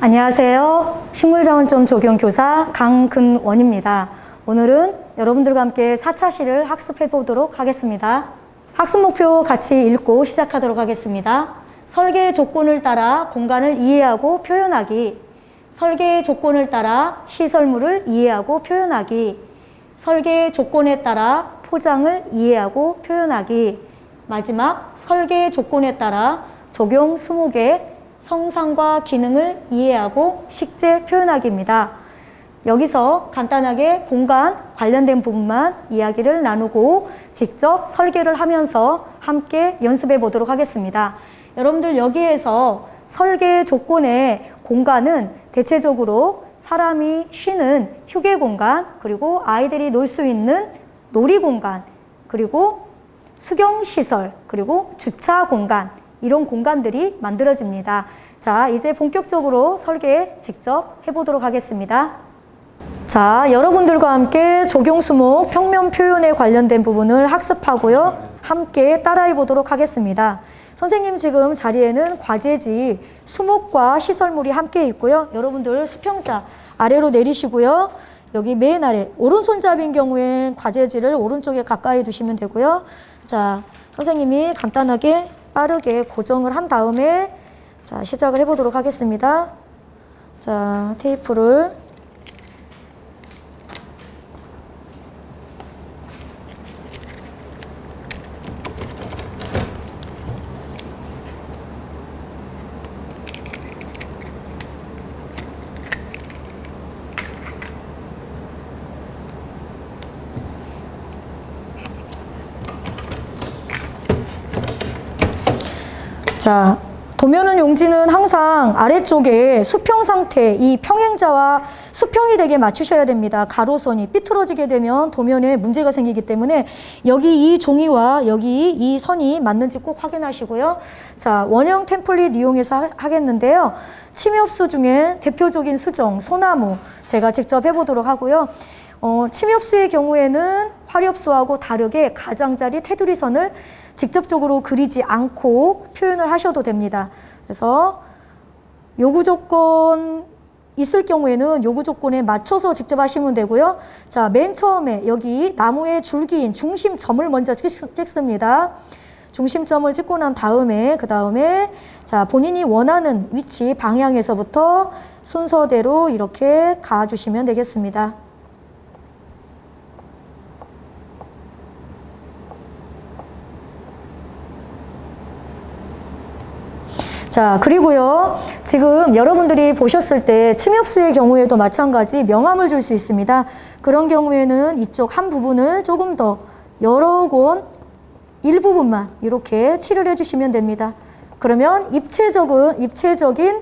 안녕하세요. 식물자원점 조경교사 강근원입니다. 오늘은 여러분들과 함께 4차 시를 학습해 보도록 하겠습니다. 학습 목표 같이 읽고 시작하도록 하겠습니다. 설계의 조건을 따라 공간을 이해하고 표현하기. 설계의 조건을 따라 시설물을 이해하고 표현하기. 설계의 조건에 따라 포장을 이해하고 표현하기. 마지막 설계의 조건에 따라 적용 20개 성상과 기능을 이해하고 식재 표현하기입니다. 여기서 간단하게 공간 관련된 부분만 이야기를 나누고 직접 설계를 하면서 함께 연습해 보도록 하겠습니다. 여러분들 여기에서 설계 조건의 공간은 대체적으로 사람이 쉬는 휴게 공간, 그리고 아이들이 놀 수 있는 놀이 공간, 그리고 수경시설, 그리고 주차 공간, 이런 공간들이 만들어집니다. 자, 이제 본격적으로 설계 직접 해보도록 하겠습니다. 자, 여러분들과 함께 조경수목 평면 표현에 관련된 부분을 학습하고요. 함께 따라해 보도록 하겠습니다. 선생님 지금 자리에는 과제지 수목과 시설물이 함께 있고요. 여러분들 수평자 아래로 내리시고요. 여기 맨 아래 오른손잡이인 경우엔 과제지를 오른쪽에 가까이 두시면 되고요. 자, 선생님이 간단하게 빠르게 고정을 한 다음에 자, 시작을 해보도록 하겠습니다. 자, 테이프를 자, 도면은 용지는 항상 아래쪽에 수평 상태, 이 평행자와 수평이 되게 맞추셔야 됩니다. 가로선이 삐뚤어지게 되면 도면에 문제가 생기기 때문에 여기 이 종이와 여기 이 선이 맞는지 꼭 확인하시고요. 자, 원형 템플릿 이용해서 하겠는데요. 침엽수 중에 대표적인 수종, 소나무 제가 직접 해보도록 하고요. 침엽수의 경우에는 화렵수하고 다르게 가장자리 테두리 선을 직접적으로 그리지 않고 표현을 하셔도 됩니다. 그래서 요구 조건 있을 경우에는 요구 조건에 맞춰서 직접 하시면 되고요. 자, 맨 처음에 여기 나무의 줄기인 중심점을 먼저 찍습니다. 중심점을 찍고 난 다음에 그 다음에 자, 본인이 원하는 위치 방향에서부터 순서대로 이렇게 가주시면 되겠습니다. 자, 그리고요, 지금 여러분들이 보셨을 때 침엽수의 경우에도 마찬가지 명암을 줄 수 있습니다. 그런 경우에는 이쪽 한 부분을 조금 더 여러 권 일부분만 이렇게 칠을 해주시면 됩니다. 그러면 입체적인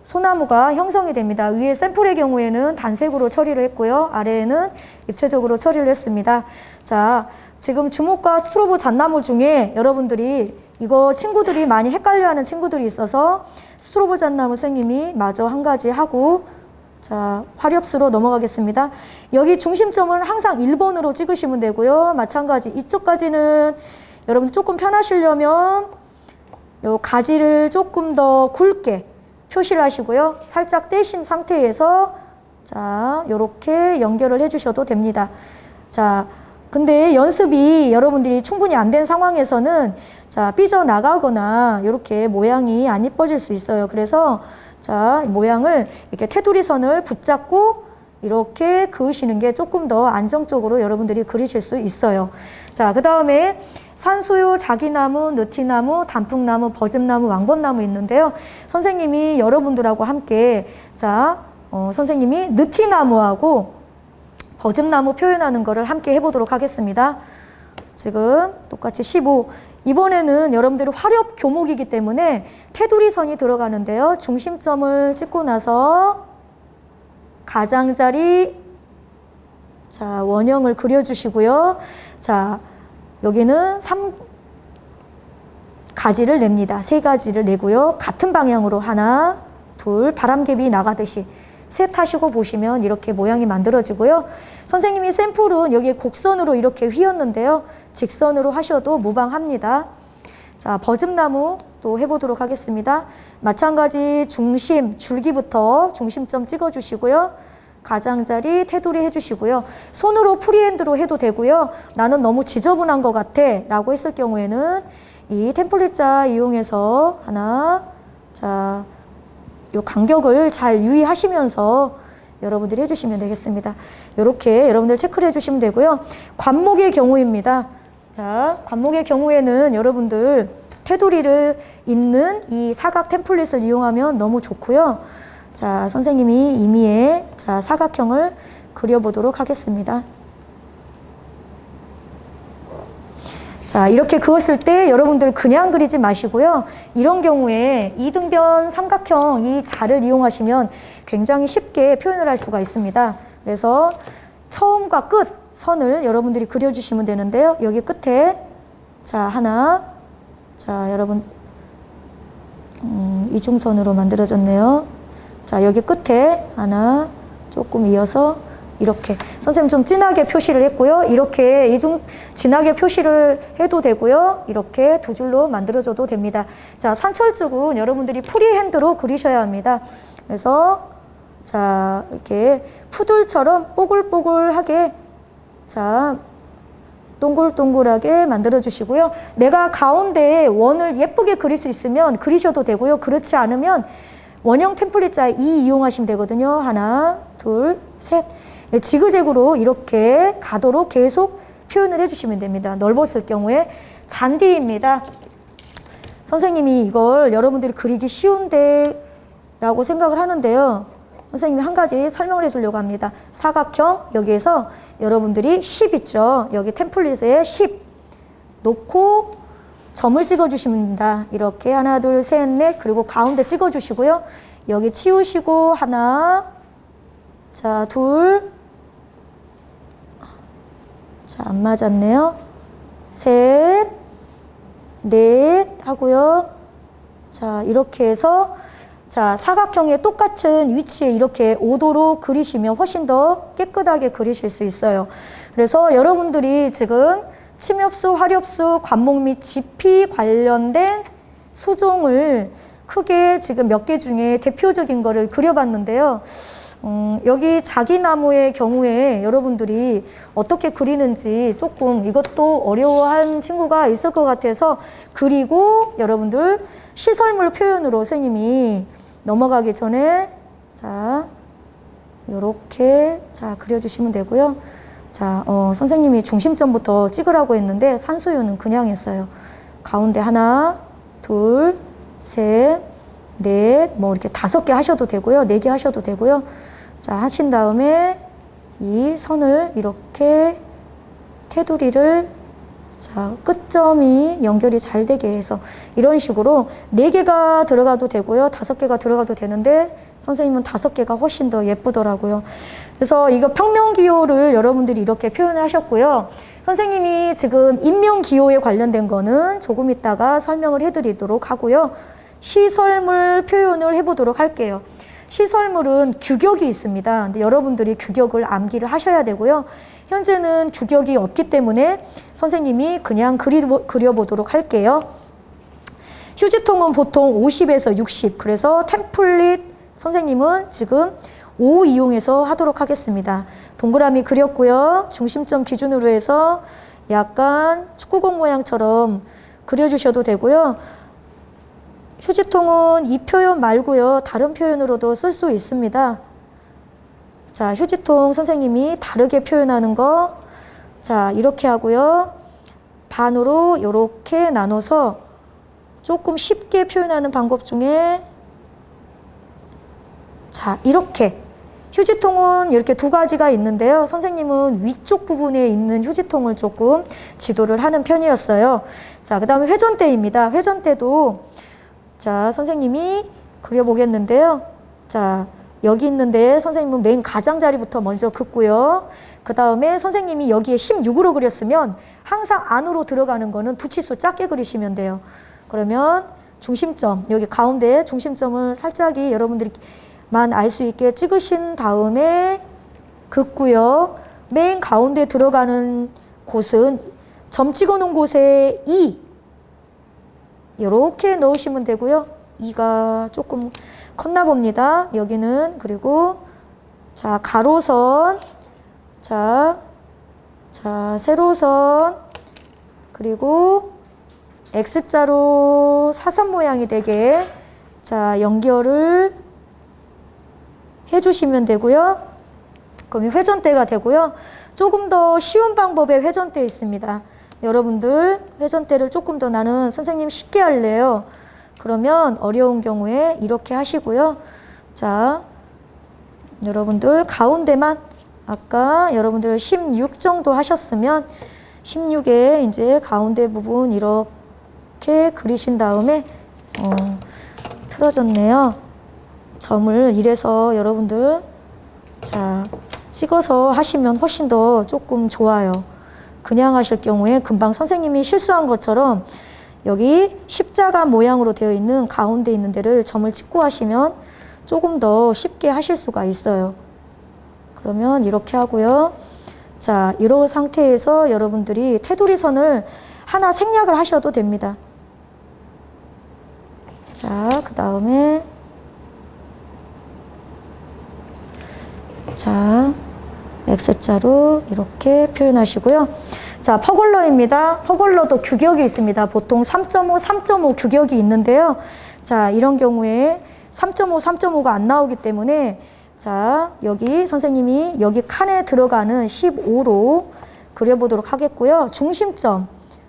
소나무가 형성이 됩니다. 위에 샘플의 경우에는 단색으로 처리를 했고요. 아래에는 입체적으로 처리를 했습니다. 자, 지금 주목과 스트로보 잣나무 중에 여러분들이 이거 친구들이 많이 헷갈려하는 친구들이 있어서 스트로보 잣나무 선생님이 마저 한 가지 하고 자, 화렵수로 넘어가겠습니다. 여기 중심점을 항상 1번으로 찍으시면 되고요. 마찬가지 이쪽까지는 여러분 조금 편하시려면 요 가지를 조금 더 굵게 표시를 하시고요. 살짝 떼신 상태에서 자, 요렇게 연결을 해 주셔도 됩니다. 자, 근데 연습이 여러분들이 충분히 안 된 상황에서는 자, 삐져나가거나 이렇게 모양이 안 이뻐질 수 있어요. 그래서 자, 모양을 이렇게 테두리 선을 붙잡고 이렇게 그으시는 게 조금 더 안정적으로 여러분들이 그리실 수 있어요. 자, 그 다음에 산수유, 자기나무, 느티나무, 단풍나무, 버즘나무, 왕벚나무 있는데요. 선생님이 여러분들하고 함께 자, 선생님이 느티나무하고 버즘나무 표현하는 거를 함께 해보도록 하겠습니다. 지금 똑같이 15. 이번에는 여러분들이 화렵 교목이기 때문에 테두리 선이 들어가는데요. 중심점을 찍고 나서 가장자리 자, 원형을 그려주시고요. 자, 여기는 3가지를 냅니다. 3가지를 내고요. 같은 방향으로 하나, 둘, 바람개비 나가듯이 셋 하시고 보시면 이렇게 모양이 만들어지고요. 선생님이 샘플은 여기에 곡선으로 이렇게 휘었는데요. 직선으로 하셔도 무방합니다. 자, 버즘나무 또 해보도록 하겠습니다. 마찬가지 중심, 줄기부터 중심점 찍어주시고요. 가장자리, 테두리 해주시고요. 손으로 프리핸드로 해도 되고요. 나는 너무 지저분한 것 같아 라고 했을 경우에는 이 템플릿자 이용해서 하나, 자, 요 간격을 잘 유의하시면서 여러분들이 해주시면 되겠습니다. 이렇게 여러분들 체크를 해주시면 되고요. 관목의 경우입니다. 자, 관목의 경우에는 여러분들 테두리를 잇는 이 사각 템플릿을 이용하면 너무 좋고요. 자, 선생님이 임의의 자, 사각형을 그려보도록 하겠습니다. 자, 이렇게 그었을 때 여러분들 그냥 그리지 마시고요. 이런 경우에 이등변 삼각형 이 자를 이용하시면 굉장히 쉽게 표현을 할 수가 있습니다. 그래서 처음과 끝 선을 여러분들이 그려주시면 되는데요. 여기 끝에 자, 하나, 자, 여러분 이중선으로 만들어졌네요. 자, 여기 끝에 하나 조금 이어서 이렇게 선생님 좀 진하게 표시를 했고요. 이렇게 진하게 표시를 해도 되고요. 이렇게 두 줄로 만들어줘도 됩니다. 자, 산철쭉은 여러분들이 프리핸드로 그리셔야 합니다. 그래서 자, 이렇게 푸들처럼 뽀글뽀글하게 자, 동글동글하게 만들어 주시고요. 내가 가운데에 원을 예쁘게 그릴 수 있으면 그리셔도 되고요. 그렇지 않으면 원형 템플릿자 2 이용하시면 되거든요. 하나, 둘, 셋. 지그재그로 이렇게 가도록 계속 표현을 해주시면 됩니다. 넓었을 경우에 잔디입니다. 선생님이 이걸 여러분들이 그리기 쉬운데 라고 생각을 하는데요. 선생님이 한 가지 설명을 해주려고 합니다. 사각형 여기에서 여러분들이 10 있죠. 여기 템플릿에 10 놓고 점을 찍어주시면 됩니다. 이렇게 하나, 둘, 셋, 넷 그리고 가운데 찍어주시고요. 여기 치우시고 하나, 자, 둘, 자, 안 맞았네요. 셋, 넷 하고요. 자, 이렇게 해서 자, 사각형의 똑같은 위치에 이렇게 5도로 그리시면 훨씬 더 깨끗하게 그리실 수 있어요. 그래서 여러분들이 지금 침엽수, 화렵수, 관목 및 지피 관련된 수종을 크게 지금 몇 개 중에 대표적인 거를 그려봤는데요. 여기 자기나무의 경우에 여러분들이 어떻게 그리는지 조금 이것도 어려워한 친구가 있을 것 같아서 그리고 여러분들 시설물 표현으로 선생님이 넘어가기 전에 자, 요렇게 자, 그려주시면 되고요. 자, 선생님이 중심점부터 찍으라고 했는데 산수유는 그냥 했어요. 가운데 하나, 둘, 셋, 넷, 뭐 이렇게 5개 하셔도 되고요. 4개 하셔도 되고요. 자, 하신 다음에 이 선을 이렇게 테두리를 자, 끝점이 연결이 잘 되게 해서 이런 식으로 4개가 들어가도 되고요. 5개가 들어가도 되는데 선생님은 5개가 훨씬 더 예쁘더라고요. 그래서 이거 평면기호를 여러분들이 이렇게 표현하셨고요. 선생님이 지금 인명기호에 관련된 거는 조금 이따가 설명을 해드리도록 하고요. 시설물 표현을 해보도록 할게요. 시설물은 규격이 있습니다. 근데 여러분들이 규격을 암기를 하셔야 되고요. 현재는 규격이 없기 때문에 선생님이 그냥 그려보도록 할게요. 휴지통은 보통 50에서 60, 그래서 템플릿 선생님은 지금 5 이용해서 하도록 하겠습니다. 동그라미 그렸고요. 중심점 기준으로 해서 약간 축구공 모양처럼 그려주셔도 되고요. 휴지통은 이 표현 말고요. 다른 표현으로도 쓸 수 있습니다. 자, 휴지통 선생님이 다르게 표현하는 거. 자, 이렇게 하고요. 반으로 이렇게 나눠서 조금 쉽게 표현하는 방법 중에 자, 이렇게. 휴지통은 이렇게 2가지가 있는데요. 선생님은 위쪽 부분에 있는 휴지통을 조금 지도를 하는 편이었어요. 자, 그 다음에 회전대입니다. 회전대도 자, 선생님이 그려보겠는데요. 자, 여기 있는데 선생님은 맨 가장자리부터 먼저 긋고요. 그 다음에 선생님이 여기에 16으로 그렸으면 항상 안으로 들어가는 거는 2치수 작게 그리시면 돼요. 그러면 중심점, 여기 가운데 중심점을 살짝이 여러분들만 알 수 있게 찍으신 다음에 긋고요. 맨 가운데 들어가는 곳은 점 찍어 놓은 곳에 2, 이렇게 넣으시면 되고요. 2가 조금 컸나 봅니다. 여기는. 그리고 자, 가로선, 자, 세로선, 그리고 X자로 사선 모양이 되게 자, 연결을 해주시면 되고요. 그럼 회전대가 되고요. 조금 더 쉬운 방법의 회전대 있습니다. 여러분들 회전대를 조금 더 나는 선생님 쉽게 할래요. 그러면 어려운 경우에 이렇게 하시고요. 자, 여러분들 가운데만 아까 여러분들 16 정도 하셨으면 16에 이제 가운데 부분 이렇게 그리신 다음에 틀어졌네요. 점을 이래서 여러분들 자 찍어서 하시면 훨씬 더 조금 좋아요. 그냥 하실 경우에 금방 선생님이 실수한 것처럼 여기 십자가 모양으로 되어 있는 가운데 있는 데를 점을 찍고 하시면 조금 더 쉽게 하실 수가 있어요. 그러면 이렇게 하고요. 자, 이런 상태에서 여러분들이 테두리 선을 하나 생략을 하셔도 됩니다. 자, 그 다음에 자, X자로 이렇게 표현하시고요. 자, 퍼골러입니다. 퍼골러도 규격이 있습니다. 보통 3.5, 3.5 규격이 있는데요. 자, 이런 경우에 3.5, 3.5가 안 나오기 때문에 자, 여기 선생님이 여기 칸에 들어가는 15로 그려보도록 하겠고요. 중심점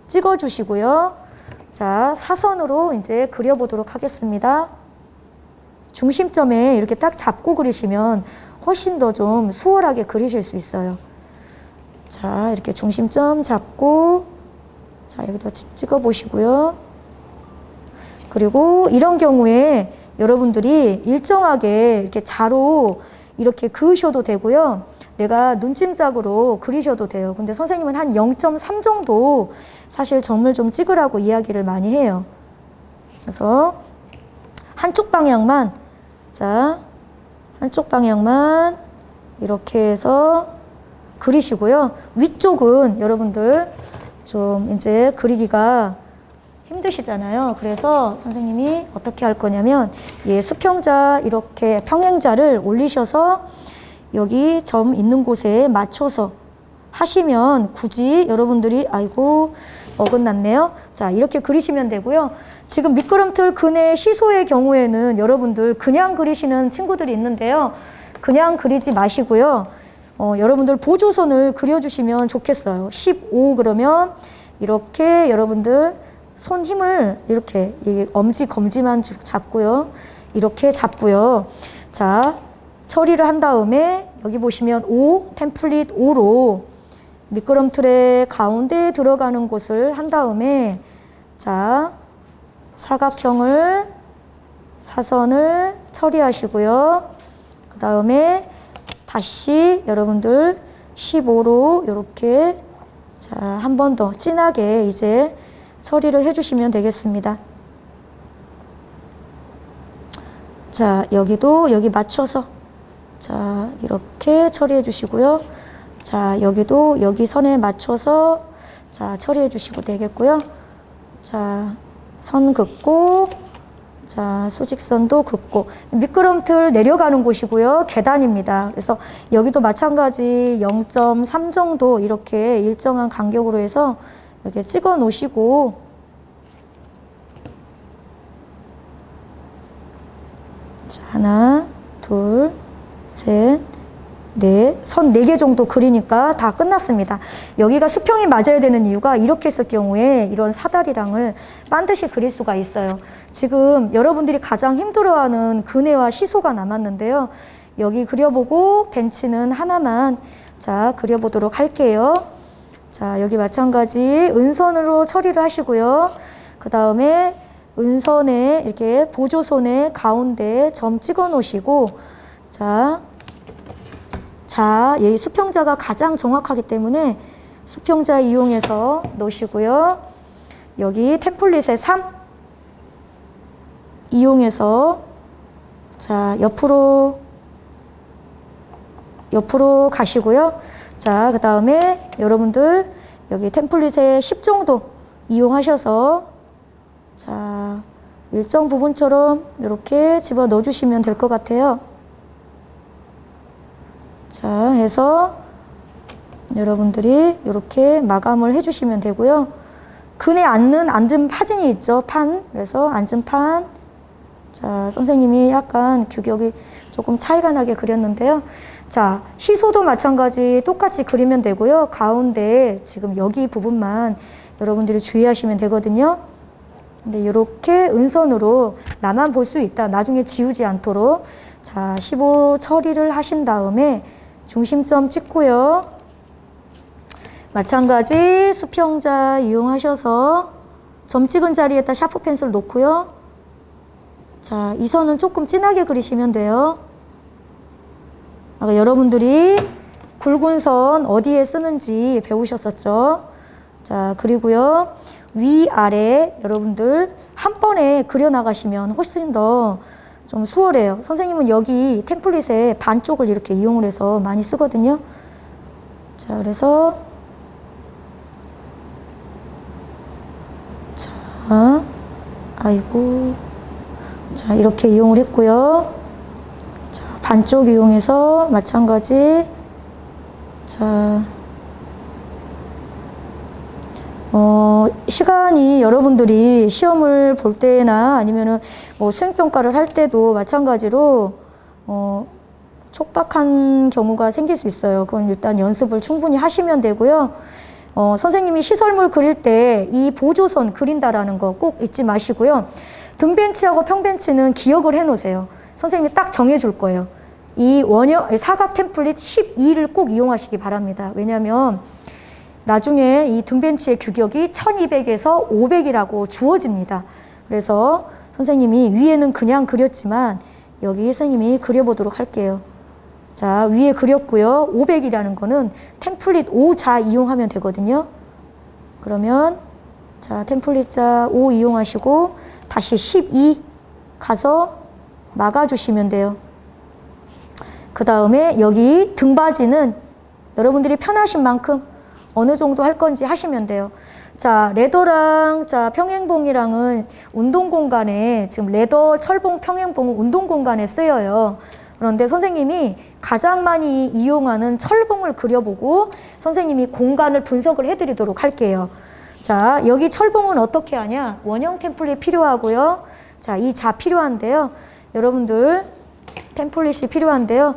찍어주시고요. 자, 사선으로 이제 그려보도록 하겠습니다. 중심점에 이렇게 딱 잡고 그리시면 훨씬 더 좀 수월하게 그리실 수 있어요. 자, 이렇게 중심점 잡고 자, 여기도 찍어 보시고요. 그리고 이런 경우에 여러분들이 일정하게 이렇게 자로 이렇게 그으셔도 되고요. 내가 눈짐작으로 그리셔도 돼요. 근데 선생님은 한 0.3 정도 사실 점을 좀 찍으라고 이야기를 많이 해요. 그래서 한쪽 방향만 자, 한쪽 방향만 이렇게 해서 그리시고요. 위쪽은 여러분들 좀 이제 그리기가 힘드시잖아요. 그래서 선생님이 어떻게 할 거냐면 수평자 이렇게 평행자를 올리셔서 여기 점 있는 곳에 맞춰서 하시면 굳이 여러분들이 아이고 어긋났네요. 자, 이렇게 그리시면 되고요. 지금 미끄럼틀 근해 시소의 경우에는 여러분들 그냥 그리시는 친구들이 있는데요. 그냥 그리지 마시고요. 여러분들 보조선을 그려주시면 좋겠어요. 15 그러면 이렇게 여러분들 손 힘을 이렇게 엄지 검지만 잡고요. 이렇게 잡고요. 자, 처리를 한 다음에 여기 보시면 5, 템플릿 5로 미끄럼틀의 가운데에 들어가는 곳을 한 다음에 자, 사각형을 사선을 처리하시고요. 그 다음에 다시 여러분들 15로 이렇게 자, 한 번 더 진하게 이제 처리를 해주시면 되겠습니다. 자, 여기도 여기 맞춰서 자, 이렇게 처리해 주시고요. 자, 여기도 여기 선에 맞춰서 자, 처리해 주시고 되겠고요. 자, 선 긋고 자, 수직선도 긋고 미끄럼틀 내려가는 곳이고요. 계단입니다. 그래서 여기도 마찬가지 0.3 정도 이렇게 일정한 간격으로 해서 이렇게 찍어 놓으시고 자, 하나, 둘, 셋, 넷, 선 4개 정도 그리니까 다 끝났습니다. 여기가 수평이 맞아야 되는 이유가 이렇게 했을 경우에 이런 사다리랑을 반드시 그릴 수가 있어요. 지금 여러분들이 가장 힘들어하는 근해와 시소가 남았는데요. 여기 그려보고 벤치는 하나만 자, 그려보도록 할게요. 자, 여기 마찬가지 은선으로 처리를 하시고요. 그 다음에 은선에 이렇게 보조선의 가운데 점 찍어 놓으시고 자, 이 수평자가 가장 정확하기 때문에 수평자 이용해서 놓으시고요. 여기 템플릿에 3 이용해서 자, 옆으로 가시고요. 자, 그 다음에 여러분들 여기 템플릿에 10 정도 이용하셔서 자, 일정 부분처럼 이렇게 집어 넣어 주시면 될 것 같아요. 자, 해서 여러분들이 이렇게 마감을 해 주시면 되고요. 근에 앉은 파진이 있죠. 판. 그래서 앉은 판. 자, 선생님이 약간 규격이 조금 차이가 나게 그렸는데요. 자, 시소도 마찬가지 똑같이 그리면 되고요. 가운데 지금 여기 부분만 여러분들이 주의하시면 되거든요. 근데 이렇게 은선으로 나만 볼 수 있다. 나중에 지우지 않도록. 자, 15 처리를 하신 다음에 중심점 찍고요. 마찬가지 수평자 이용하셔서 점 찍은 자리에다 샤프 펜슬 놓고요. 자, 이 선을 조금 진하게 그리시면 돼요. 아까 여러분들이 굵은 선 어디에 쓰는지 배우셨었죠? 자, 그리고요. 위아래 여러분들 한 번에 그려나가시면 훨씬 더 좀 수월해요. 선생님은 여기 템플릿에 반쪽을 이렇게 이용을 해서 많이 쓰거든요. 자, 그래서 자, 아이고. 자, 이렇게 이용을 했고요. 자, 반쪽 이용해서 마찬가지. 자, 시간이 여러분들이 시험을 볼 때나 아니면은 뭐 수행평가를 할 때도 마찬가지로, 촉박한 경우가 생길 수 있어요. 그건 일단 연습을 충분히 하시면 되고요. 선생님이 시설물 그릴 때 이 보조선 그린다라는 거 꼭 잊지 마시고요. 등벤치하고 평벤치는 기억을 해 놓으세요. 선생님이 딱 정해 줄 거예요. 이 사각 템플릿 12를 꼭 이용하시기 바랍니다. 왜냐하면 나중에 이 등벤치의 규격이 1200에서 500이라고 주어집니다. 그래서 선생님이 위에는 그냥 그렸지만 여기 선생님이 그려보도록 할게요. 자, 위에 그렸고요. 500이라는 거는 템플릿 5자 이용하면 되거든요. 그러면 자, 템플릿자 5 이용하시고 다시 12 가서 막아주시면 돼요. 그 다음에 여기 등받이는 여러분들이 편하신 만큼 어느 정도 할 건지 하시면 돼요. 자, 레더랑 자, 평행봉이랑은 운동 공간에 지금 레더, 철봉, 평행봉은 운동 공간에 쓰여요. 그런데 선생님이 가장 많이 이용하는 철봉을 그려보고 선생님이 공간을 분석을 해드리도록 할게요. 자, 여기 철봉은 어떻게 하냐? 원형 템플릿 필요하고요. 자, 이 자 필요한데요. 여러분들 템플릿이 필요한데요.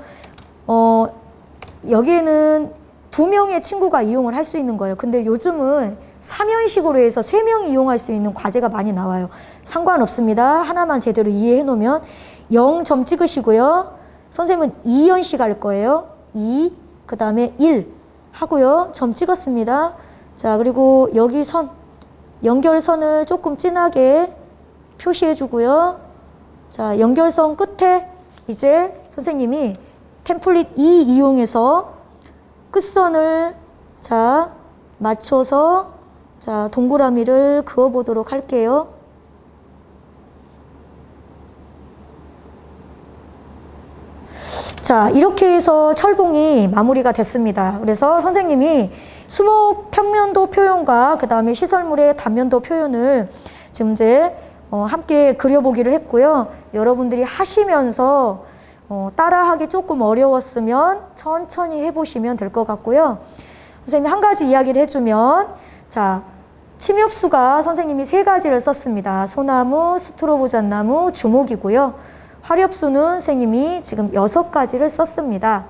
여기에는 2명의 친구가 이용을 할 수 있는 거예요. 근데 요즘은 3연식으로 해서 3명이 이용할 수 있는 과제가 많이 나와요. 상관없습니다. 하나만 제대로 이해해 놓으면 0점 찍으시고요. 선생님은 2연식 할 거예요. 2, 그 다음에 1 하고요. 점 찍었습니다. 자, 그리고 여기 선, 연결선을 조금 진하게 표시해 주고요. 자, 연결선 끝에 이제 선생님이 템플릿 2 이용해서 끝선을 자, 맞춰서 자, 동그라미를 그어 보도록 할게요. 자, 이렇게 해서 철봉이 마무리가 됐습니다. 그래서 선생님이 수목 평면도 표현과 그 다음에 시설물의 단면도 표현을 지금 이제 함께 그려보기를 했고요. 여러분들이 하시면서 따라하기 조금 어려웠으면 천천히 해보시면 될 것 같고요. 선생님이 한 가지 이야기를 해주면, 자, 침엽수가 선생님이 3가지를 썼습니다. 소나무, 스트로보잣나무, 주목이고요. 화렵수는 선생님이 지금 6가지를 썼습니다.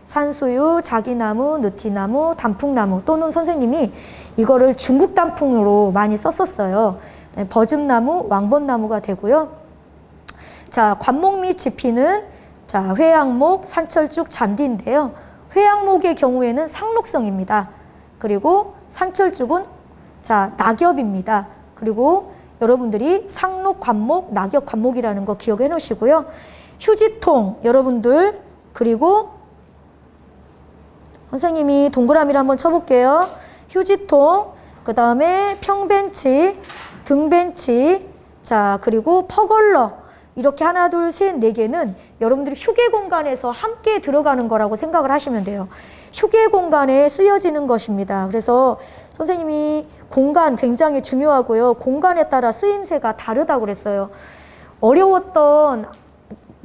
산수유, 자기나무, 느티나무, 단풍나무, 또는 선생님이 이거를 중국 단풍으로 많이 썼었어요. 버즘나무, 왕벚나무가 되고요. 자, 관목 및 지피는 자, 회양목, 산철쭉, 잔디인데요. 회양목의 경우에는 상록성입니다. 그리고 산철쭉은 자, 낙엽입니다. 그리고 여러분들이 상록, 관목, 낙엽, 관목이라는 거 기억해 놓으시고요. 휴지통 여러분들, 그리고 선생님이 동그라미를 한번 쳐볼게요. 휴지통, 그 다음에 평벤치, 등벤치, 자, 그리고 퍼걸러, 이렇게 하나, 둘, 셋, 4개는 여러분들이 휴게 공간에서 함께 들어가는 거라고 생각을 하시면 돼요. 휴게 공간에 쓰여지는 것입니다. 그래서 선생님이 공간 굉장히 중요하고요. 공간에 따라 쓰임새가 다르다고 그랬어요. 어려웠던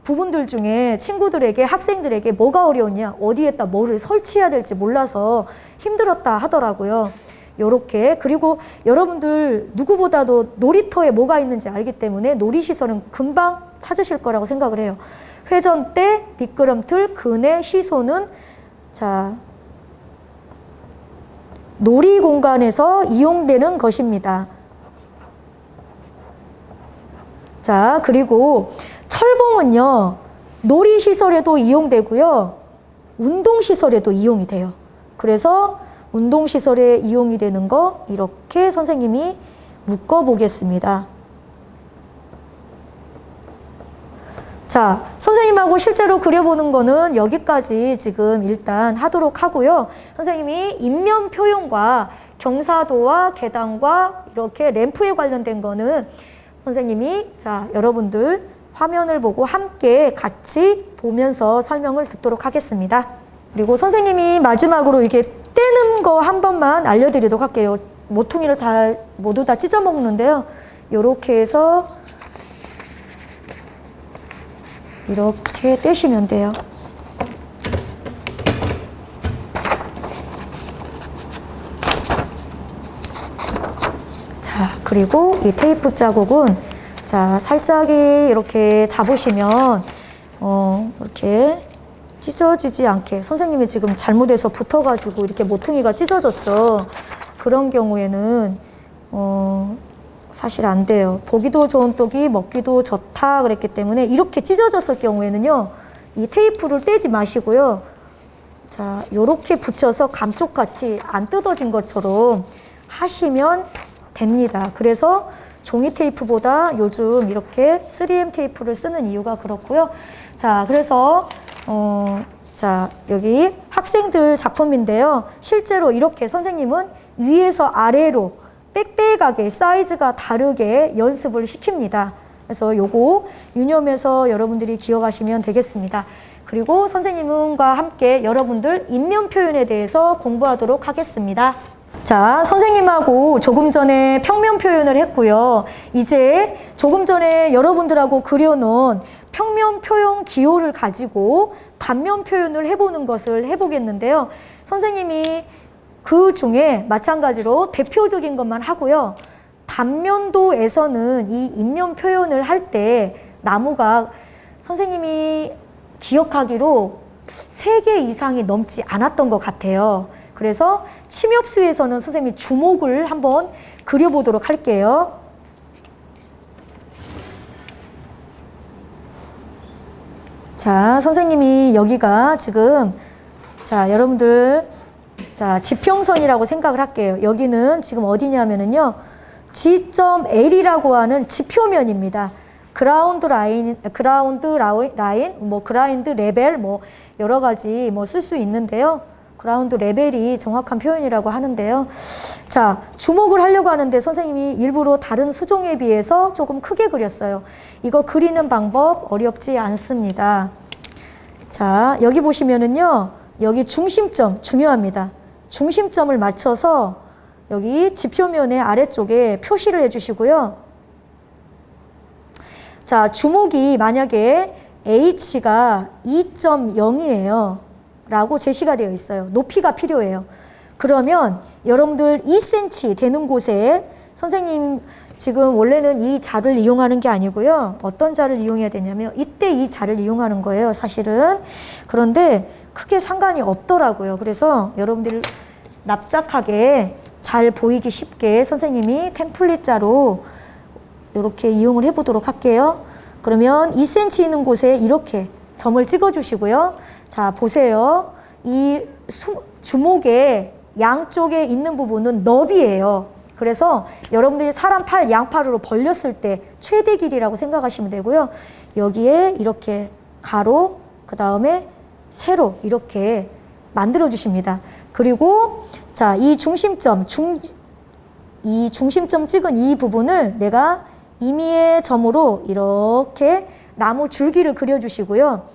부분들 중에 친구들에게, 학생들에게 뭐가 어려웠냐, 어디에다 뭐를 설치해야 될지 몰라서 힘들었다 하더라고요. 요렇게. 그리고 여러분들 누구보다도 놀이터에 뭐가 있는지 알기 때문에 놀이시설은 금방 찾으실 거라고 생각을 해요. 회전대, 미끄럼틀, 그네, 시소는 자 놀이 공간에서 이용되는 것입니다. 자, 그리고 철봉은요, 놀이시설에도 이용되고요, 운동시설에도 이용이 돼요. 그래서 운동시설에 이용이 되는 거 이렇게 선생님이 묶어보겠습니다. 자, 선생님하고 실제로 그려보는 거는 여기까지 지금 일단 하도록 하고요. 선생님이 인면 표현과 경사도와 계단과 이렇게 램프에 관련된 거는 선생님이 자, 여러분들 화면을 보고 함께 같이 보면서 설명을 듣도록 하겠습니다. 그리고 마지막으로 이게 떼는 거 한 번만 알려드리도록 할게요. 모퉁이를 모두 다 찢어 먹는데요. 이렇게 해서 이렇게 떼시면 돼요. 자, 그리고 이 테이프 자국은 자, 살짝 이렇게 잡으시면 이렇게 찢어지지 않게, 선생님이 지금 잘못해서 붙어가지고 이렇게 모퉁이가 찢어졌죠. 그런 경우에는 사실 안 돼요. 보기도 좋은 떡이 먹기도 좋다 그랬기 때문에 이렇게 찢어졌을 경우에는요, 이 테이프를 떼지 마시고요. 자, 요렇게 붙여서 감쪽같이 안 뜯어진 것처럼 하시면 됩니다. 그래서 종이 테이프보다 요즘 이렇게 3M 테이프를 쓰는 이유가 그렇고요. 자, 그래서 자, 여기 학생들 작품인데요. 실제로 이렇게 선생님은 위에서 아래로 빽빽하게 사이즈가 다르게 연습을 시킵니다. 그래서 요거 유념해서 여러분들이 기억하시면 되겠습니다. 그리고 선생님과 함께 여러분들 인면 표현에 대해서 공부하도록 하겠습니다. 자, 선생님하고 조금 전에 평면 표현을 했고요. 이제 조금 전에 여러분들하고 그려놓은 평면 표현 기호를 가지고 단면 표현을 해보는 것을 해보겠는데요. 선생님이 그 중에 마찬가지로 대표적인 것만 하고요. 단면도에서는 이 인면 표현을 할 때 나무가 선생님이 기억하기로 3개 이상이 넘지 않았던 것 같아요. 그래서 침엽수에서는 선생님이 주목을 한번 그려보도록 할게요. 자, 선생님이 여기가 지금 자, 여러분들 자, 지평선이라고 생각을 할게요. 여기는 지금 어디냐면은요, G.L이라고 하는 지표면입니다. 그라운드 라인, 뭐 그라운드 레벨, 뭐 여러 가지 뭐 쓸 수 있는데요. 그라운드 레벨이 정확한 표현이라고 하는데요. 자, 주목을 하려고 하는데 선생님이 일부러 다른 수종에 비해서 조금 크게 그렸어요. 이거 그리는 방법 어렵지 않습니다. 자, 여기 보시면은요, 여기 중심점 중요합니다. 중심점을 맞춰서 여기 지표면의 아래쪽에 표시를 해주시고요. 자, 주목이 만약에 H가 2.0이에요. 라고 제시가 되어 있어요. 높이가 필요해요. 그러면 여러분들 2cm 되는 곳에 선생님 지금 원래는 이 자를 이용하는 게 아니고요. 어떤 자를 이용해야 되냐면 이때 이 자를 이용하는 거예요. 사실은. 그런데 크게 상관이 없더라고요. 그래서 여러분들 납작하게 잘 보이기 쉽게 선생님이 템플릿 자로 이렇게 이용을 해보도록 할게요. 그러면 2cm 있는 곳에 이렇게 점을 찍어주시고요. 자, 보세요. 이 주목의 양쪽에 있는 부분은 너비예요. 그래서 여러분들이 사람 팔 양팔으로 벌렸을 때 최대 길이라고 생각하시면 되고요. 여기에 이렇게 가로, 그 다음에 세로 이렇게 만들어 주십니다. 그리고 자, 이 중심점 찍은 이 부분을 내가 임의의 점으로 이렇게 나무 줄기를 그려주시고요.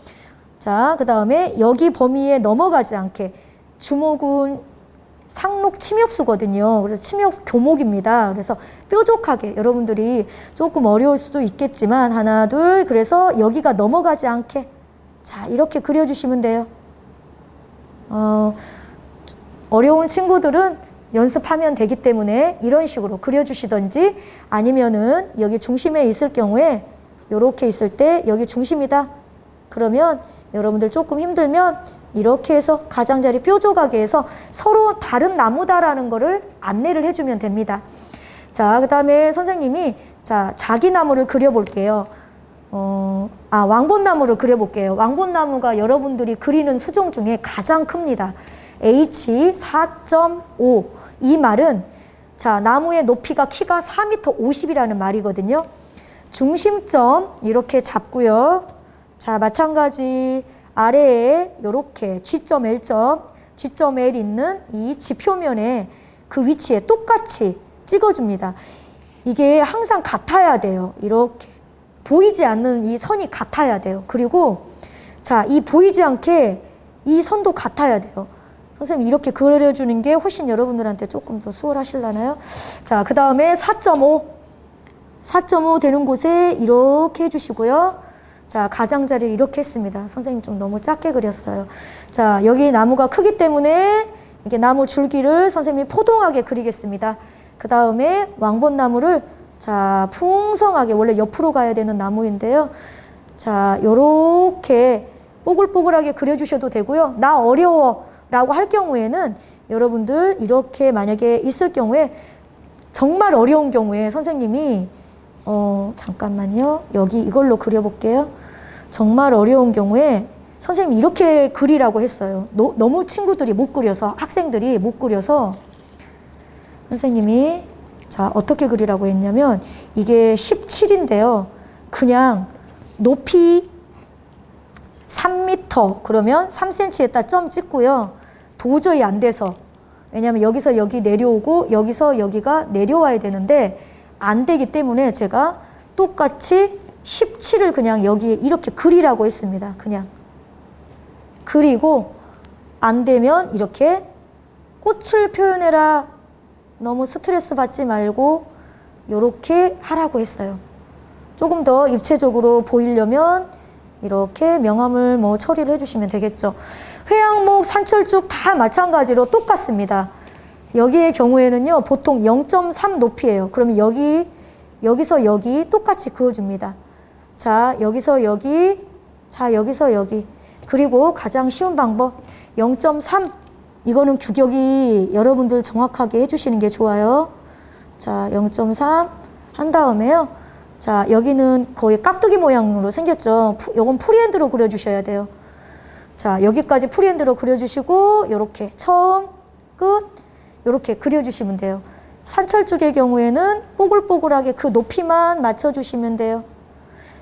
자, 그 다음에 여기 범위에 넘어가지 않게 주목은 상록 침엽수거든요. 그래서 침엽 교목입니다. 그래서 뾰족하게 여러분들이 조금 어려울 수도 있겠지만 하나, 둘, 그래서 여기가 넘어가지 않게 자 이렇게 그려주시면 돼요. 어려운 친구들은 연습하면 되기 때문에 이런 식으로 그려주시던지 아니면은 여기 중심에 있을 경우에 이렇게 있을 때 여기 중심이다. 그러면 여러분들 조금 힘들면 이렇게 해서 가장자리 뾰족하게 해서 서로 다른 나무다라는 거를 안내를 해주면 됩니다. 자, 그 다음에 선생님이 자 자기 나무를 그려볼게요. 왕본나무를 그려볼게요. 왕본나무가 여러분들이 그리는 수종 중에 가장 큽니다. H 4.5 이 말은 자 나무의 높이가 키가 4m 50이라는 말이거든요. 중심점 이렇게 잡고요. 자 마찬가지 아래에 이렇게 G점 L점 G점 L 있는 이 지표면에 그 위치에 똑같이 찍어줍니다. 이게 항상 같아야 돼요. 이렇게 보이지 않는 이 선이 같아야 돼요. 그리고 자 이 보이지 않게 이 선도 같아야 돼요. 선생님이 이렇게 그려주는 게 훨씬 여러분들한테 조금 더 수월하실라나요? 자, 그 다음에 4.5 되는 곳에 이렇게 해주시고요. 자, 가장자리를 이렇게 했습니다. 선생님 좀 너무 작게 그렸어요. 자, 여기 나무가 크기 때문에 이게 나무 줄기를 선생님이 포동하게 그리겠습니다. 그 다음에 왕본나무를 자, 풍성하게 원래 옆으로 가야 되는 나무인데요. 자, 요렇게 뽀글뽀글하게 그려주셔도 되고요. 나 어려워 라고 할 경우에는 여러분들 이렇게 만약에 있을 경우에 정말 어려운 경우에 선생님이 잠깐만요. 여기 이걸로 그려볼게요. 정말 어려운 경우에 선생님이 이렇게 그리라고 했어요. 너무 친구들이 못 그려서 학생들이 못 그려서 선생님이 자 어떻게 그리라고 했냐면 이게 17인데요. 그냥 높이 3m 그러면 3cm에다 점 찍고요. 도저히 안 돼서 왜냐하면 여기서 여기 내려오고 여기서 여기가 내려와야 되는데 안 되기 때문에 제가 똑같이 17을 그냥 여기에 이렇게 그리라고 했습니다. 그냥 그리고 안 되면 이렇게 꽃을 표현해라. 너무 스트레스 받지 말고 이렇게 하라고 했어요. 조금 더 입체적으로 보이려면 이렇게 명암을 뭐 처리를 해주시면 되겠죠. 회양목, 산철쭉 다 마찬가지로 똑같습니다. 여기의 경우에는요, 보통 0.3 높이에요. 그러면 여기서 여기 똑같이 그어줍니다. 자, 여기서 여기, 자, 여기서 여기. 그리고 가장 쉬운 방법, 0.3. 이거는 규격이 여러분들 정확하게 해주시는 게 좋아요. 자, 0.3 한 다음에요. 자, 여기는 거의 깍두기 모양으로 생겼죠. 요건 프리핸드로 그려주셔야 돼요. 자, 여기까지 프리핸드로 그려주시고 이렇게 처음, 끝 이렇게 그려주시면 돼요. 산철쭉의 경우에는 뽀글뽀글하게 그 높이만 맞춰주시면 돼요.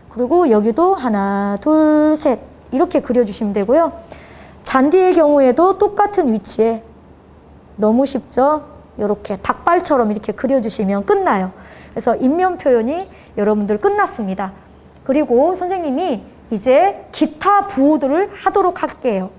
그리고 여기도 하나, 둘, 셋 이렇게 그려주시면 되고요. 잔디의 경우에도 똑같은 위치에 너무 쉽죠? 이렇게 닭발처럼 이렇게 그려주시면 끝나요. 그래서 인면 표현이 여러분들 끝났습니다. 그리고 선생님이 이제 기타 부호들을 하도록 할게요.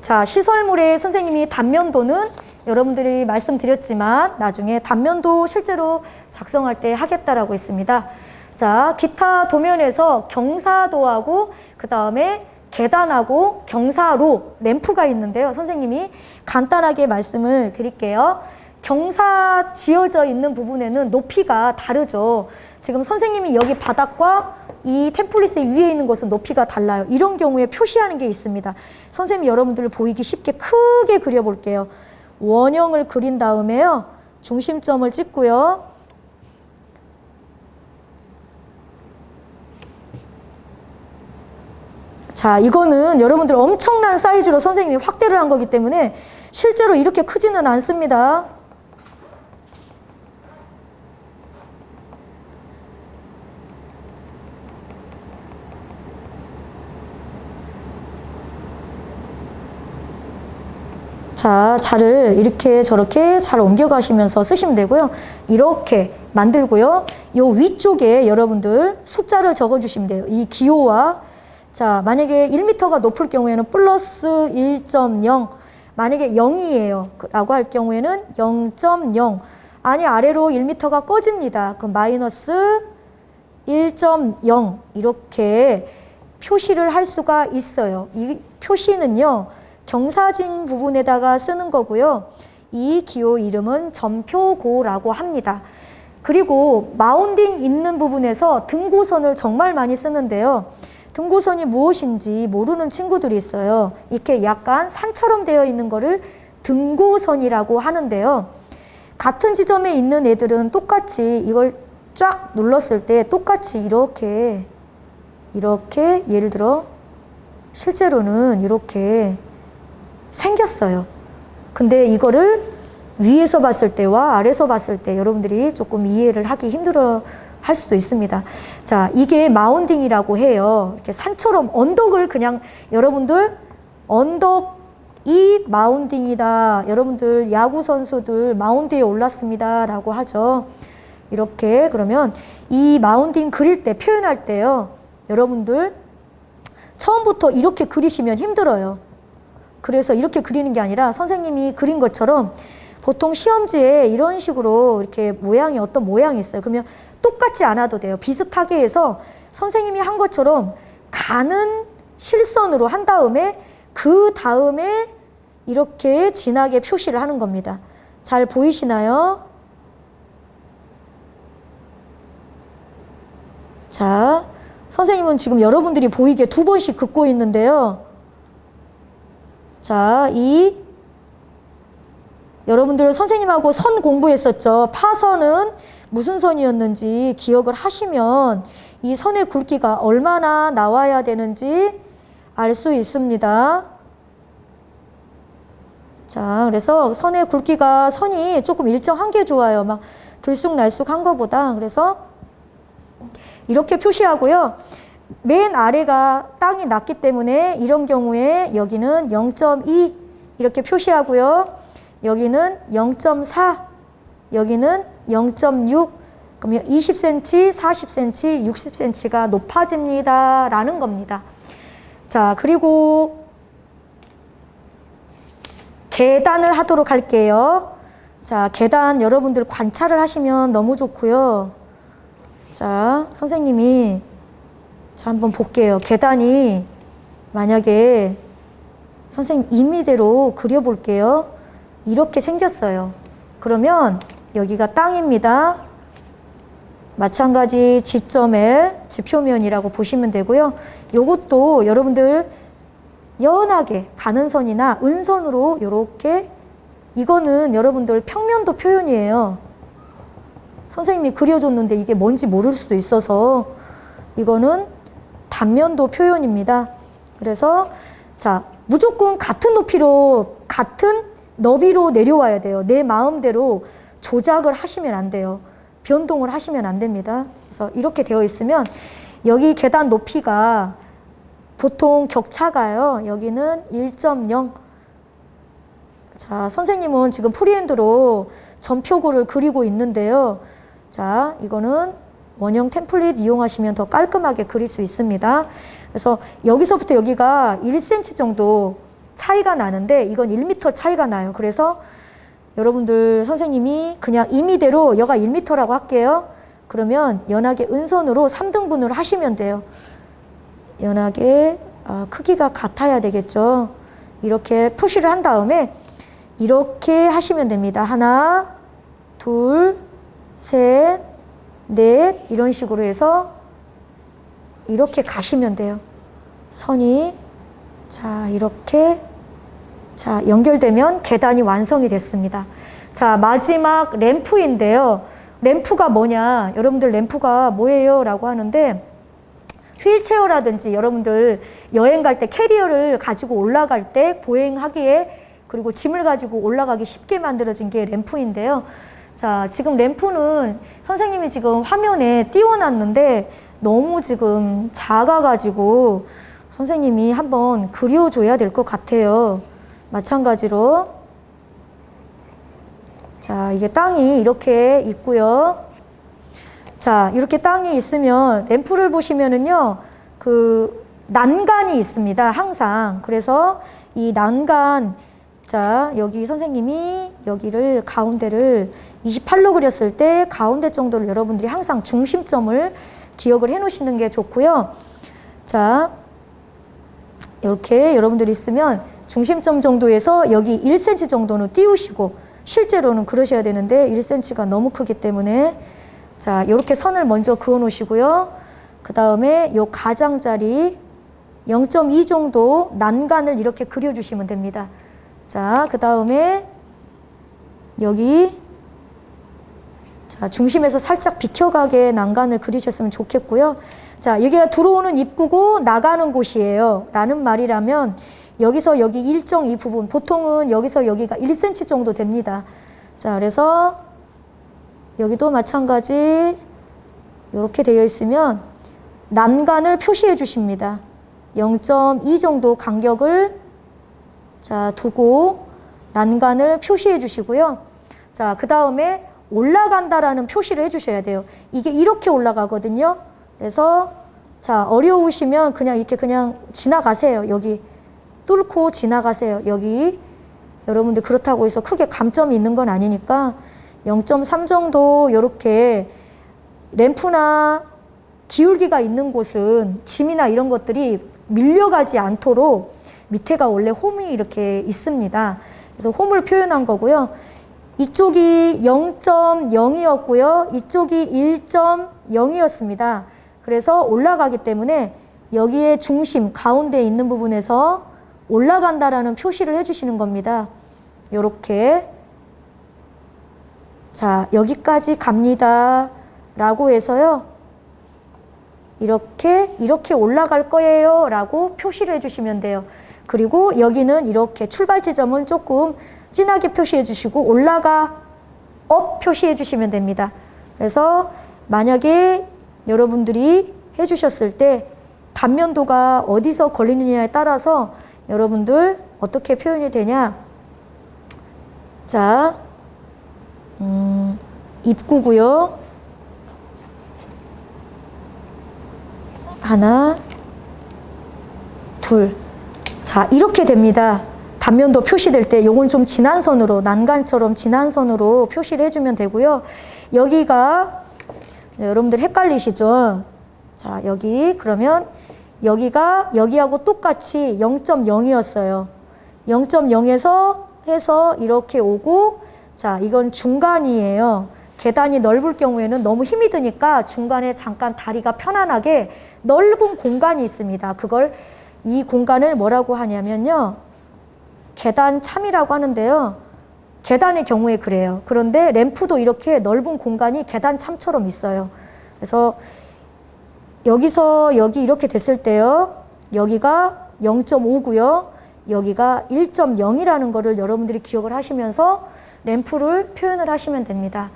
자, 시설물의 선생님이 단면도는 여러분들이 말씀드렸지만 나중에 단면도 실제로 작성할 때 하겠다라고 했습니다. 자, 기타 도면에서 경사도하고 그 다음에 계단하고 경사로 램프가 있는데요. 선생님이 간단하게 말씀을 드릴게요. 경사 지어져 있는 부분에는 높이가 다르죠. 지금 선생님이 여기 바닥과 이 템플릿 위에 있는 것은 높이가 달라요. 이런 경우에 표시하는 게 있습니다. 선생님이 여러분들 보이기 쉽게 크게 그려볼게요. 원형을 그린 다음에요. 중심점을 찍고요. 자, 이거는 여러분들 엄청난 사이즈로 선생님이 확대를 한 거기 때문에 실제로 이렇게 크지는 않습니다. 자, 자를 이렇게 저렇게 잘 옮겨가시면서 쓰시면 되고요. 이렇게 만들고요. 요 위쪽에 여러분들 숫자를 적어주시면 돼요. 이 기호와 자, 만약에 1m가 높을 경우에는 플러스 1.0, 만약에 0이에요 라고 할 경우에는 0.0 아니 아래로 1m가 꺼집니다. 그럼 마이너스 1.0 이렇게 표시를 할 수가 있어요. 이 표시는요 경사진 부분에다가 쓰는 거고요. 이 기호 이름은 점표고라고 합니다. 그리고 마운딩 있는 부분에서 등고선을 정말 많이 쓰는데요. 등고선이 무엇인지 모르는 친구들이 있어요. 이렇게 약간 산처럼 되어 있는 거를 등고선이라고 하는데요. 같은 지점에 있는 애들은 똑같이 이걸 쫙 눌렀을 때 똑같이 이렇게 예를 들어 실제로는 이렇게 생겼어요. 근데 이거를 위에서 봤을 때와 아래에서 봤을 때 여러분들이 조금 이해를 하기 힘들어 할 수도 있습니다. 자, 이게 마운딩이라고 해요. 이렇게 산처럼 언덕을 그냥 여러분들 언덕이 마운딩이다. 여러분들 야구 선수들 마운드에 올랐습니다. 라고 하죠. 이렇게 그러면 이 마운딩 그릴 때 표현할 때요. 여러분들 처음부터 이렇게 그리시면 힘들어요. 그래서 이렇게 그리는 게 아니라 선생님이 그린 것처럼 보통 시험지에 이런 식으로 이렇게 모양이 어떤 모양이 있어요. 그러면 똑같지 않아도 돼요. 비슷하게 해서 선생님이 한 것처럼 가는 실선으로 한 다음에 그 다음에 이렇게 진하게 표시를 하는 겁니다. 잘 보이시나요? 자, 선생님은 지금 여러분들이 보이게 2번씩 긋고 있는데요. 자, 여러분들 선생님하고 선 공부했었죠. 파선은 무슨 선이었는지 기억을 하시면 이 선의 굵기가 얼마나 나와야 되는지 알 수 있습니다. 자, 그래서 선의 굵기가 선이 조금 일정한 게 좋아요. 막 들쑥날쑥한 거보다. 그래서 이렇게 표시하고요. 맨 아래가 땅이 낮기 때문에 이런 경우에 여기는 0.2 이렇게 표시하고요. 여기는 0.4, 여기는 0.6, 그러면 20cm, 40cm, 60cm가 높아집니다. 라는 겁니다. 자, 그리고 계단을 하도록 할게요. 자, 계단 여러분들 관찰을 하시면 너무 좋고요. 자, 선생님이 자, 한번 볼게요. 계단이 만약에 선생님 임의대로 그려볼게요. 이렇게 생겼어요. 그러면 여기가 땅입니다. 마찬가지 지점의 지표면이라고 보시면 되고요. 요것도 여러분들 연하게 가는 선이나 은선으로 이렇게 이거는 여러분들 평면도 표현이에요. 선생님이 그려줬는데 이게 뭔지 모를 수도 있어서 이거는 단면도 표현입니다. 그래서 자, 무조건 같은 높이로 같은 너비로 내려와야 돼요. 내 마음대로 조작을 하시면 안 돼요. 변동을 하시면 안 됩니다. 그래서 이렇게 되어 있으면 여기 계단 높이가 보통 격차가요. 여기는 1.0. 자, 선생님은 지금 프리핸드로 점표고를 그리고 있는데요. 자, 이거는 원형 템플릿 이용하시면 더 깔끔하게 그릴 수 있습니다. 그래서 여기서부터 여기가 1cm 정도 차이가 나는데 이건 1m 차이가 나요. 그래서 여러분들 선생님이 그냥 임의대로 여가 1m라고 할게요. 그러면 연하게 은선으로 3등분을 하시면 돼요. 연하게 크기가 같아야 되겠죠. 이렇게 표시를 한 다음에 이렇게 하시면 됩니다. 하나, 둘, 셋, 넷 이런 식으로 해서 이렇게 가시면 돼요. 선이 자 이렇게 자 연결되면 계단이 완성이 됐습니다. 자 마지막 램프인데요. 램프가 뭐냐? 여러분들 램프가 뭐예요? 라고 하는데 휠체어라든지 여러분들 여행 갈 때 캐리어를 가지고 올라갈 때 보행하기에 그리고 짐을 가지고 올라가기 쉽게 만들어진 게 램프인데요. 자, 지금 램프는 선생님이 지금 화면에 띄워놨는데 너무 지금 작아가지고 선생님이 한번 그려줘야 될 것 같아요. 마찬가지로 자, 이게 땅이 이렇게 있고요. 자, 이렇게 땅이 있으면 램프를 보시면은요, 그 난간이 있습니다. 항상. 그래서 이 난간 자, 여기 선생님이 여기를 가운데를 28로 그렸을 때 가운데 정도를 여러분들이 항상 중심점을 기억을 해 놓으시는 게 좋고요. 자, 이렇게 여러분들이 있으면 중심점 정도에서 여기 1cm 정도는 띄우시고, 실제로는 그러셔야 되는데 1cm가 너무 크기 때문에 자, 이렇게 선을 먼저 그어 놓으시고요. 그 다음에 요 가장자리 0.2 정도 난간을 이렇게 그려주시면 됩니다. 자, 그 다음에 여기 자, 중심에서 살짝 비켜가게 난간을 그리셨으면 좋겠고요. 자, 여기가 들어오는 입구고 나가는 곳이에요 라는 말이라면 여기서 여기 일정 이 부분, 보통은 여기서 여기가 1cm 정도 됩니다. 자, 그래서 여기도 마찬가지 이렇게 되어 있으면 난간을 표시해 주십니다. 0.2 정도 간격을 자, 두고 난간을 표시해 주시고요. 자, 그 다음에 올라간다라는 표시를 해 주셔야 돼요. 이게 이렇게 올라가거든요. 그래서 자, 어려우시면 그냥 이렇게 그냥 지나가세요. 여기 뚫고 지나가세요. 여기 여러분들 그렇다고 해서 크게 감점이 있는 건 아니니까 0.3 정도 이렇게 램프나 기울기가 있는 곳은 짐이나 이런 것들이 밀려가지 않도록 밑에가 원래 홈이 이렇게 있습니다. 그래서 홈을 표현한 거고요. 이쪽이 0.0이었고요. 이쪽이 1.0이었습니다. 그래서 올라가기 때문에 여기에 중심 가운데 있는 부분에서 올라간다라는 표시를 해주시는 겁니다. 요렇게 자, 여기까지 갑니다 라고 해서요, 이렇게 올라갈 거예요 라고 표시를 해주시면 돼요. 그리고 여기는 이렇게 출발 지점은 조금 진하게 표시해 주시고 올라가 업 표시해 주시면 됩니다. 그래서 만약에 여러분들이 해주셨을 때 단면도가 어디서 걸리느냐에 따라서 여러분들 어떻게 표현이 되냐. 자, 입구고요. 하나, 둘. 자, 이렇게 됩니다. 단면도 표시될 때 요건 좀 진한 선으로, 난간처럼 진한 선으로 표시를 해주면 되고요. 여기가 여러분들 헷갈리시죠? 자, 여기 그러면 여기가 여기하고 똑같이 0.0이었어요. 0.0에서 해서 이렇게 오고, 자, 이건 중간이에요. 계단이 넓을 경우에는 너무 힘이 드니까 중간에 잠깐 다리가 편안하게 넓은 공간이 있습니다. 이 공간을 뭐라고 하냐면요, 계단 참이라고 하는데요. 계단의 경우에 그래요. 그런데 램프도 이렇게 넓은 공간이 계단 참처럼 있어요. 그래서 여기서 여기 이렇게 됐을 때요, 여기가 0.5고요. 여기가 1.0이라는 거를 여러분들이 기억을 하시면서 램프를 표현을 하시면 됩니다.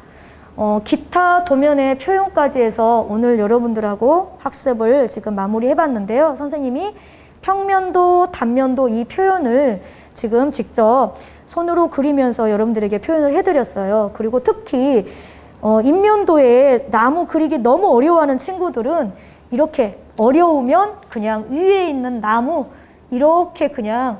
기타 도면의 표현까지 해서 오늘 여러분들하고 학습을 지금 마무리해 봤는데요. 선생님이 평면도, 단면도 이 표현을 지금 직접 손으로 그리면서 여러분들에게 표현을 해드렸어요. 그리고 특히 인면도에 나무 그리기 너무 어려워하는 친구들은 이렇게 어려우면 그냥 위에 있는 나무 이렇게 그냥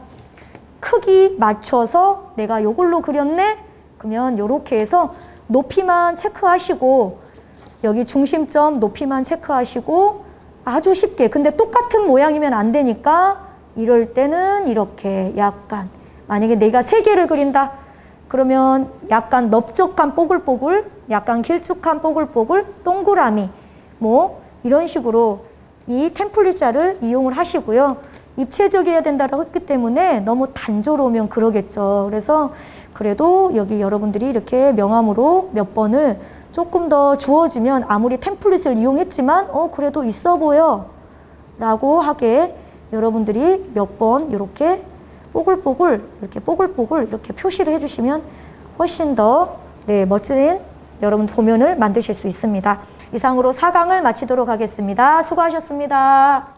크기 맞춰서 내가 요걸로 그렸네? 그러면 요렇게 해서 높이만 체크하시고 여기 중심점 높이만 체크하시고 아주 쉽게, 근데 똑같은 모양이면 안 되니까 이럴 때는 이렇게 약간, 만약에 내가 3개를 그린다 그러면 약간 넓적한 뽀글뽀글, 약간 길쭉한 뽀글뽀글, 동그라미 뭐 이런 식으로 이 템플릿자를 이용을 하시고요. 입체적이어야 된다고 했기 때문에 너무 단조로우면 그러겠죠. 그래서 그래도 여기 여러분들이 이렇게 명암으로 몇 번을 조금 더 주어지면 아무리 템플릿을 이용했지만 그래도 있어 보여 라고 하게 여러분들이 몇 번 이렇게 뽀글뽀글 이렇게 표시를 해주시면 훨씬 더 멋진 여러분 도면을 만드실 수 있습니다. 이상으로 4강을 마치도록 하겠습니다. 수고하셨습니다.